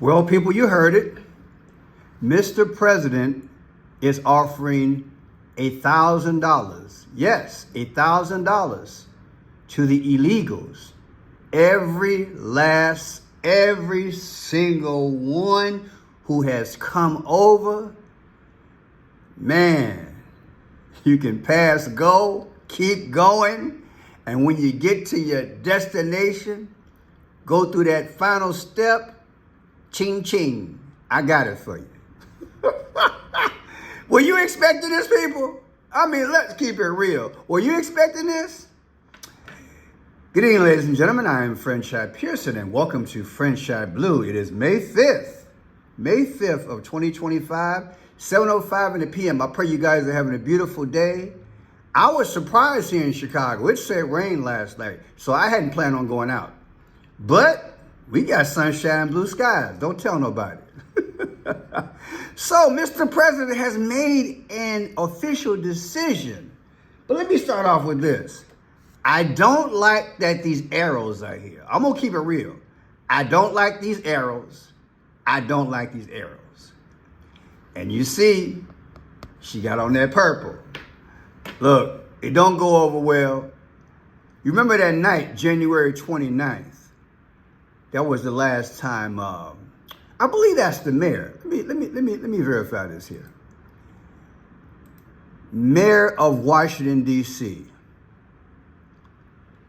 Well, people, you heard it. Mr. President is offering $1,000. Yes, $1,000 to the illegals. Every single one who has come over. Man, you can pass go, keep going. And when you get to your destination, go through that final step. Ching, ching. I got it for you. Were you expecting this, people? I mean, let's keep it real. Were you expecting this? Good evening, ladies and gentlemen. I am Friendship Pearson, and welcome to Friendship Blue. It is May 5th of 2025, 7:05 in the p.m. I pray you guys are having a beautiful day. I was surprised here in Chicago. It said rain last night, so I hadn't planned on going out. But we got sunshine and blue skies. Don't tell nobody. So, Mr. President has made an official decision. But let me start off with this. I don't like that these arrows are here. I'm going to keep it real. I don't like these arrows. I don't like these arrows. And you see, she got on that purple. Look, it don't go over well. You remember that night, January 29th? That was the last time, I believe that's the mayor. Let me verify this here. Mayor of Washington, D.C.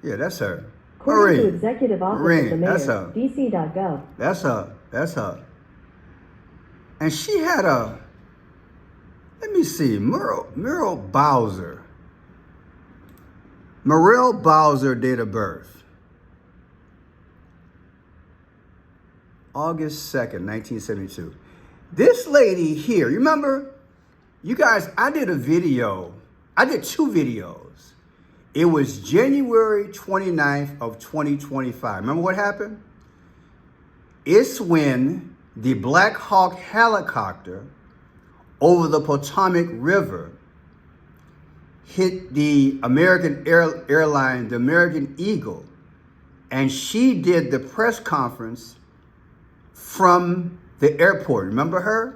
Yeah, that's her. According to Executive Office Maureen, of the Mayor, that's her. DC.gov. That's her. And she had let me see, Muriel Bowser, date of birth. August 2nd, 1972. This lady here, you remember? You guys, I did two videos. It was January 29th of 2025. Remember what happened? It's when the Black Hawk helicopter over the Potomac River hit the American airline, the American Eagle, and she did the press conference from the airport. Remember her?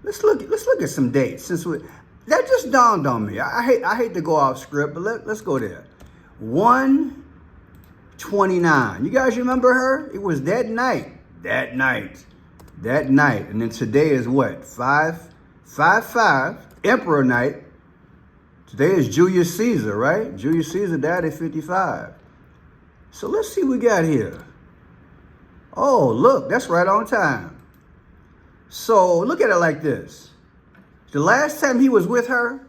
Let's look at some dates. That just dawned on me. I hate to go off script, but let's go there. 1/29. You guys remember her? It was that night. And then today is what? 5/5, Emperor Night. Today is Julius Caesar, right? Julius Caesar died at 55. So let's see what we got here. Oh, look, that's right on time. So look at it like this. The last time he was with her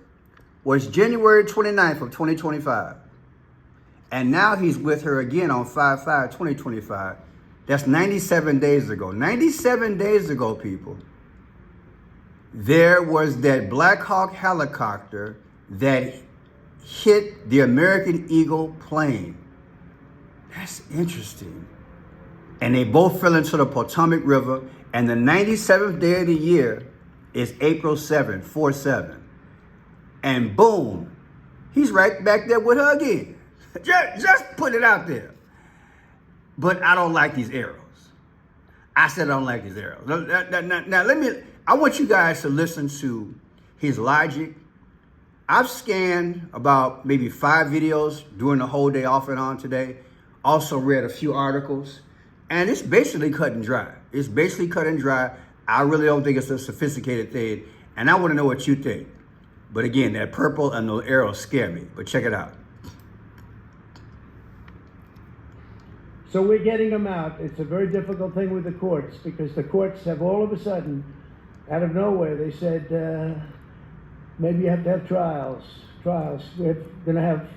was January 29th of 2025. And now he's with her again on 5/5/2025. That's 97 days ago. 97 days ago, people, there was that Black Hawk helicopter that hit the American Eagle plane. That's interesting. And they both fell into the Potomac River. And the 97th day of the year is April 7th, 4/7. And boom, he's right back there with her again. Just put it out there. But I don't like these arrows. I said I don't like these arrows. Now I want you guys to listen to his logic. I've scanned about maybe 5 videos during the whole day off and on today. Also read a few articles. And it's basically cut and dry. I really don't think it's a sophisticated thing. And I want to know what you think. But again, that purple and those arrows scare me. But check it out. So we're getting them out. It's a very difficult thing with the courts because the courts have all of a sudden, out of nowhere, they said, maybe you have to have trials. We're going to have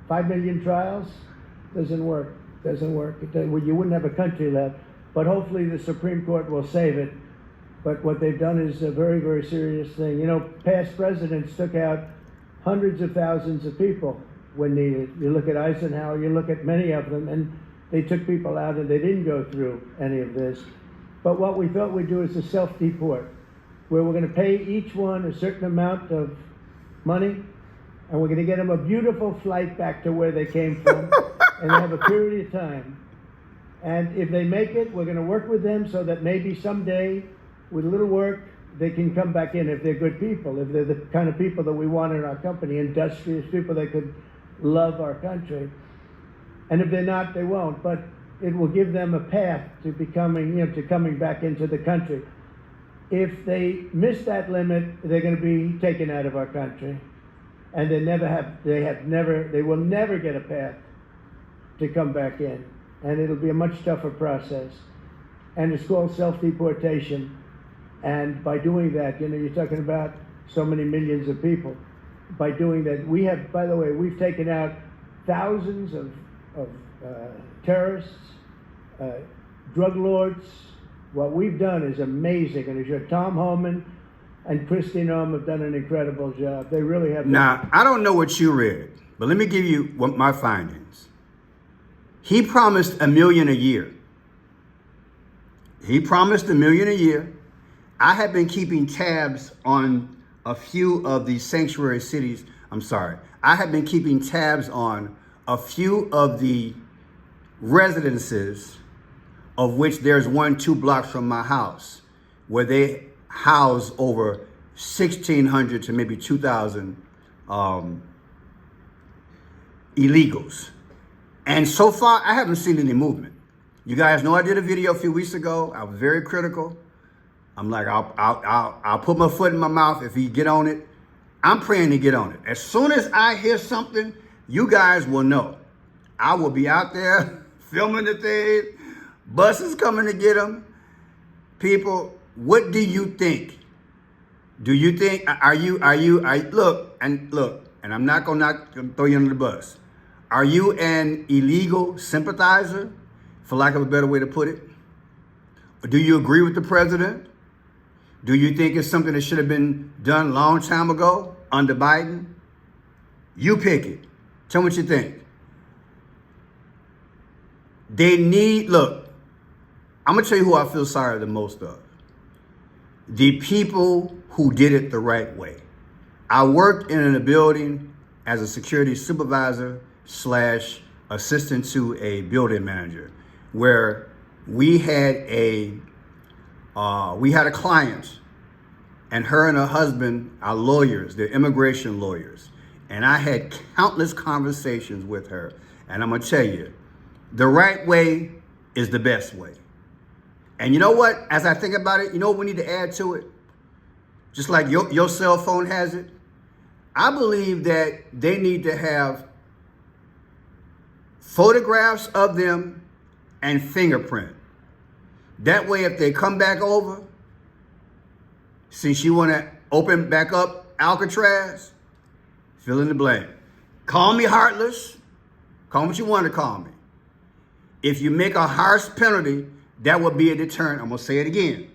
5 million trials. Doesn't work. You wouldn't have a country left. But hopefully the Supreme Court will save it. But what they've done is a very, very serious thing. You know, past presidents took out hundreds of thousands of people when needed. You look at Eisenhower, you look at many of them, and they took people out and they didn't go through any of this. But what we thought we'd do is a self-deport, where we're going to pay each one a certain amount of money, and we're going to get them a beautiful flight back to where they came from, and they have a period of time And if they make it, we're going to work with them so that maybe someday, with a little work, they can come back in if they're good people, if they're the kind of people that we want in our company, industrious people that could love our country. And if they're not, they won't. But it will give them a path to becoming, to coming back into the country. If they miss that limit, they're going to be taken out of our country, and they will never get a path to come back in, and it'll be a much tougher process. And it's called self-deportation. And by doing that, you're talking about so many millions of people. By doing that, we have, by the way, we've taken out thousands of terrorists, drug lords. What we've done is amazing, and as your Tom Homan and Christine Ohm have done an incredible job. They really have. Now, I don't know what you read, but let me give you what my findings. He promised $1 million a year. He promised $1 million a year. I have been keeping tabs on a few of the sanctuary cities. I have been keeping tabs on a few of the residences, of which there's one 2 blocks from my house, where they house over 1,600 to maybe 2,000 illegals. And so far, I haven't seen any movement. You guys know I did a video a few weeks ago. I was very critical. I'm like, I'll put my foot in my mouth if he get on it. I'm praying to get on it. As soon as I hear something, you guys will know. I will be out there filming the thing. Buses coming to get them. People, what do you think? Do you think, look, and I'm not gonna throw you under the bus. Are you an illegal sympathizer, for lack of a better way to put it? Do you agree with the president? Do you think it's something that should have been done a long time ago under Biden? You pick it. Tell me what you think. Look, I'm going to tell you who I feel sorry the most of. The people who did it the right way. I worked in a building as a security supervisor / assistant to a building manager, where we had a client, and her and her husband are lawyers. They're immigration lawyers. And I had countless conversations with her. And I'm going to tell you, the right way is the best way. And you know what? As I think about it, you know what we need to add to it? Just like your cell phone has it. I believe that they need to have photographs of them and fingerprint. That way, if they come back over, since you want to open back up Alcatraz, fill in the blank. Call me heartless. Call me what you want to call me. If you make a harsh penalty, that will be a deterrent. I'm going to say it again.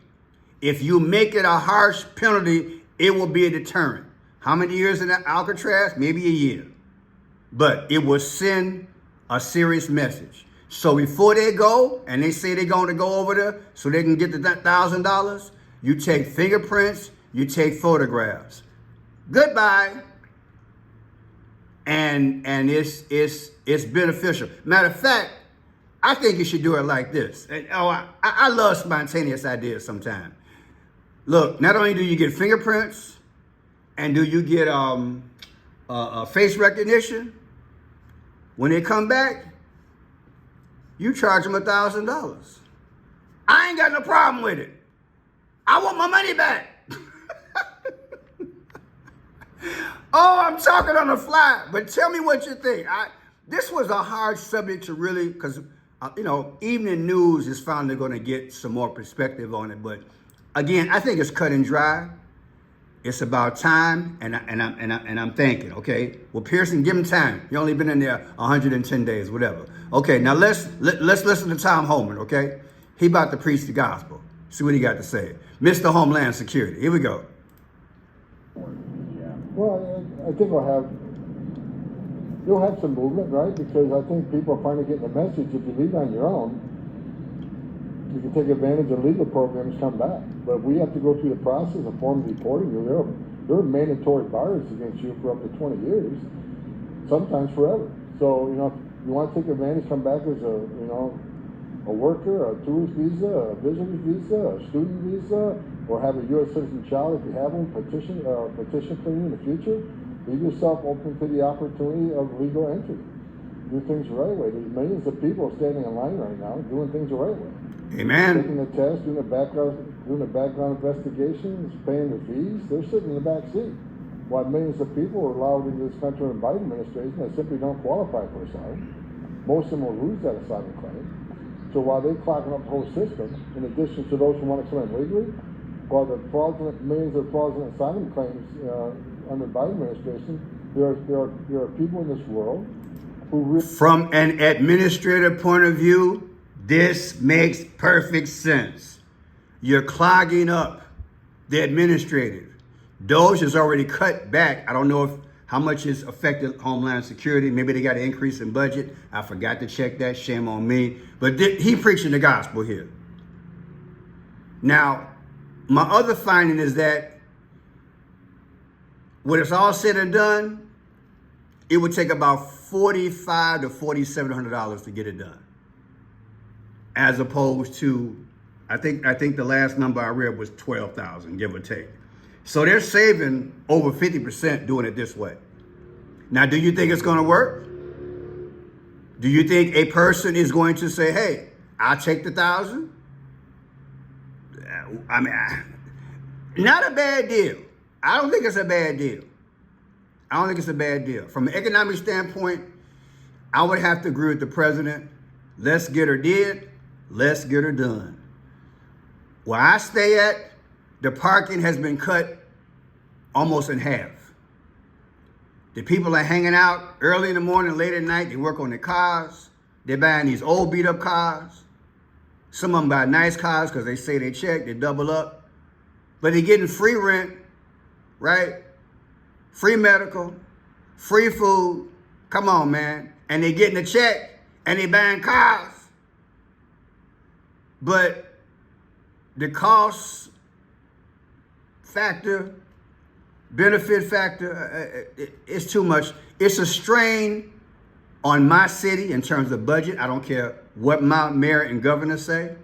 If you make it a harsh penalty, it will be a deterrent. How many years in Alcatraz? Maybe a year. But it will send a serious message. So before they go, and they say they're going to go over there so they can get the $1,000, you take fingerprints, you take photographs. Goodbye. And it's beneficial. Matter of fact, I think you should do it like this. I love spontaneous ideas sometimes. Look, not only do you get fingerprints, and do you get face recognition, when they come back, you charge them $1,000. I ain't got no problem with it. I want my money back. Oh, I'm talking on the fly, but tell me what you think. This was a hard subject to really, because evening news is finally going to get some more perspective on it. But again, I think it's cut and dry. It's about time, and I'm thinking, okay, well, Pearson, give him time. He only been in there 110 days, whatever. Okay, now let's listen to Tom Homan, okay? He about to preach the gospel. See what he got to say. Mr. Homeland Security. Here we go. Well, I think you'll have some movement, right? Because I think people are finally getting the message. If you leave on your own, you can take advantage of legal programs, come back. But we have to go through the process of formal deporting you. There are mandatory bars against you for up to 20 years, sometimes forever. So, if you want to take advantage, come back as a a worker, a tourist visa, a visitor's visa, a student visa, or have a U.S. citizen child if you have one, petition for you in the future, leave yourself open to the opportunity of legal entry. Do things the right way. There's millions of people standing in line right now doing things the right way. Amen. Taking the test, doing the background investigations, paying the fees. They're sitting in the back seat. While millions of people are allowed into this country in the Biden administration that simply don't qualify for asylum. Most of them will lose that asylum claim. So while they're clogging up the whole system, in addition to those who want to come in legally, while the millions of fraudulent asylum claims under the Biden administration, there are people in this world who really... From an administrative point of view, this makes perfect sense. You're clogging up the administrative. DOJ has already cut back. I don't know how much it's affected Homeland Security. Maybe they got an increase in budget. I forgot to check that. Shame on me. But he preaching the gospel here. Now, my other finding is that when it's all said and done, it would take about $4,500 to $4,700 to get it done, as opposed to, I think the last number I read was 12,000, give or take. So they're saving over 50% doing it this way. Now, do you think it's going to work? Do you think a person is going to say, "Hey, I'll take the 1,000"? I mean, not a bad deal. I don't think it's a bad deal. I don't think it's a bad deal. From an economic standpoint, I would have to agree with the president. Let's get her did. Let's get her done. Where I stay at, the parking has been cut almost in half. The people are hanging out early in the morning, late at night. They work on their cars. They're buying these old beat up cars. Some of them buy nice cars because they say they check, they double up. But they're getting free rent, right? Free medical, free food. Come on, man. And they're getting a check and they're buying cars. But the cost factor, benefit factor, it's too much. It's a strain on my city in terms of budget. I don't care what my mayor and governor say.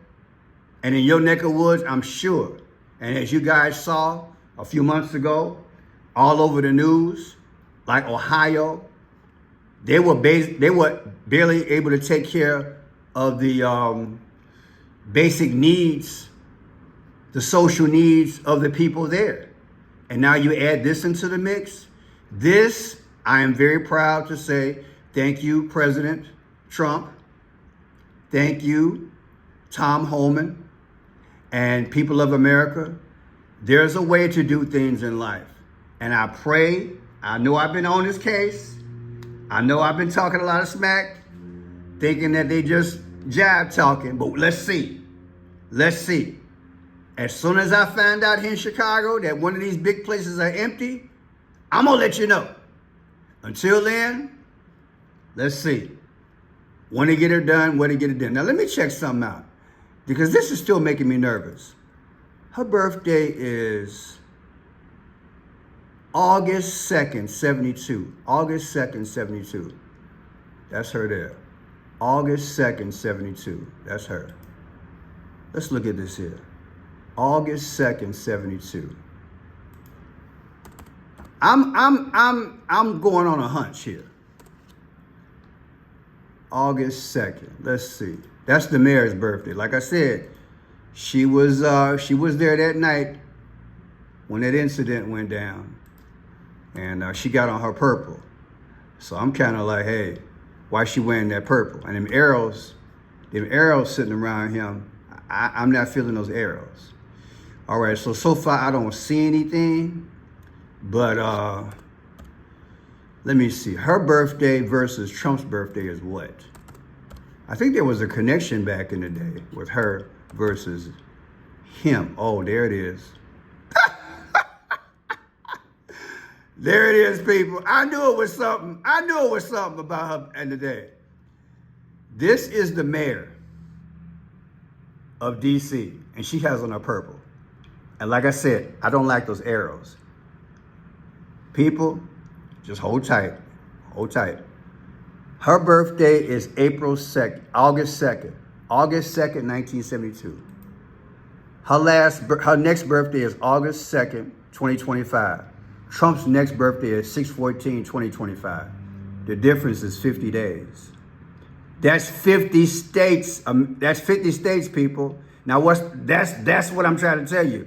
And in your neck of woods, I'm sure. And as you guys saw a few months ago, all over the news, like Ohio, they were barely able to take care of the basic needs, the social needs of the people there. And now you add this into the mix. This, I am very proud to say, thank you, President Trump. Thank you, Tom Homan, and people of America. There's a way to do things in life. And I pray, I know I've been on this case. I know I've been talking a lot of smack, thinking that they just jive talking, but let's see. Let's see. As soon as I find out here in Chicago that one of these big places are empty, I'm going to let you know. Until then, let's see. When they get it done, when they get it done. Now, let me check something out, because this is still making me nervous. Her birthday is August 2nd, 72. August 2nd, 72. That's her there. August 2nd, 72. That's her. Let's look at this here. August 2nd, 72. I'm going on a hunch here. August 2nd. Let's see. That's the mayor's birthday. Like I said, she was there that night when that incident went down, and she got on her purple. So I'm kind of like, hey, why is she wearing that purple? And them arrows sitting around him, I'm not feeling those arrows. All right, so far I don't see anything, but let me see. Her birthday versus Trump's birthday is what? I think there was a connection back in the day with her versus him. Oh, there it is. There it is, people. I knew it was something. I knew it was something about her in the day. This is the mayor of D.C., and she has on her purple. And like I said, I don't like those arrows. People, just hold tight. Hold tight. Her birthday is August 2nd. August 2nd, 1972. Her next birthday is August 2nd, 2025. Trump's next birthday is 6/14/2025. The difference is 50 days. That's 50 states. That's 50 states, people. Now, that's what I'm trying to tell you.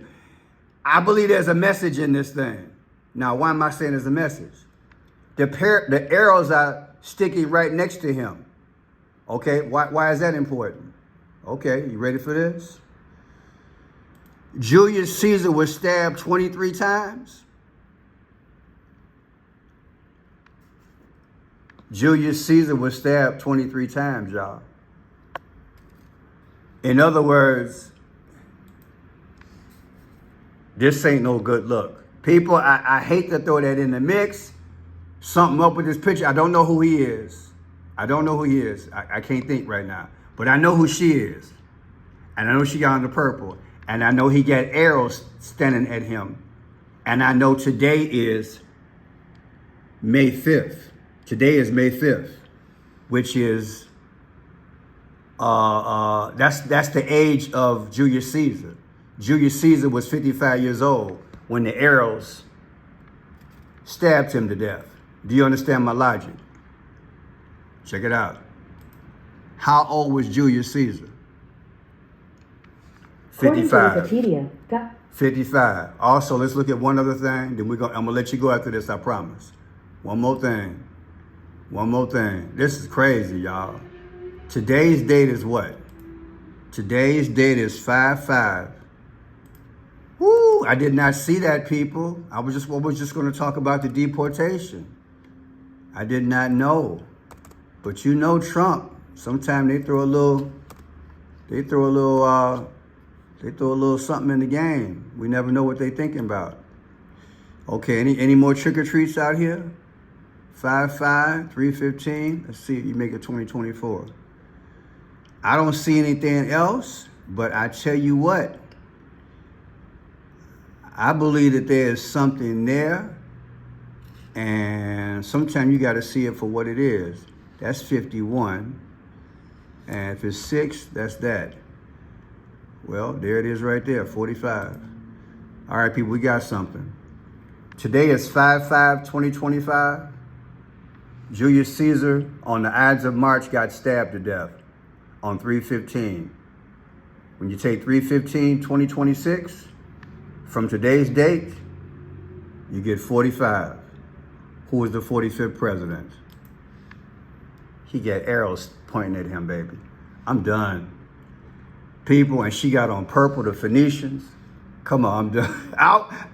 I believe there's a message in this thing. Now, why am I saying there's a message? The arrows are sticking right next to him. Okay, why is that important? Okay, you ready for this? Julius Caesar was stabbed 23 times. Julius Caesar was stabbed 23 times, y'all. In other words, this ain't no good look. People, I hate to throw that in the mix. Something up with this picture. I don't know who he is. I don't know who he is. I can't think right now. But I know who she is. And I know she got on the purple. And I know he got arrows standing at him. And I know today is May 5th. Today is May 5th, which is, that's the age of Julius Caesar. Julius Caesar was 55 years old when the arrows stabbed him to death. Do you understand my logic? Check it out. How old was Julius Caesar? According to 55. Wikipedia, 55. Also, let's look at one other thing. Then I'm gonna let you go after this, I promise. One more thing. One more thing. This is crazy, y'all. Today's date is what? Today's date is 5/5. Woo! I did not see that, people. I was just going to talk about the deportation. I did not know. But you know Trump. Sometimes they throw a little something in the game. We never know what they're thinking about. Okay, any more trick or treats out here? 5/5, 3/15. Let's see if you make it 2024. I don't see anything else, but I tell you what, I believe that there is something there, and sometimes you got to see it for what it is. That's 51, and if it's 6, that's that. Well, there it is right there, 45. All right, people, we got something. Today is 5/5/2025. Julius Caesar, on the Ides of March, got stabbed to death on 3/15. When you take 3/15/2026 from today's date, you get 45. Who was the 45th president? He got arrows pointing at him, baby. I'm done. People, and she got on purple, the Phoenicians. Come on, I'm done.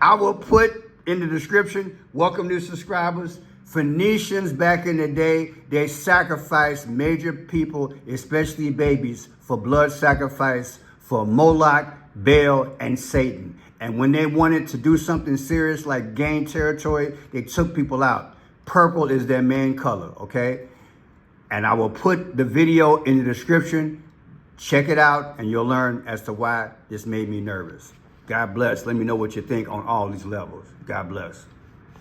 I will put in the description, welcome new subscribers. Phoenicians back in the day, they sacrificed major people, especially babies, for blood sacrifice for Moloch, Baal, and Satan. And when they wanted to do something serious like gain territory, they took people out. Purple is their main color, okay? And I will put the video in the description. Check it out, and you'll learn as to why this made me nervous. God bless. Let me know what you think on all these levels. God bless.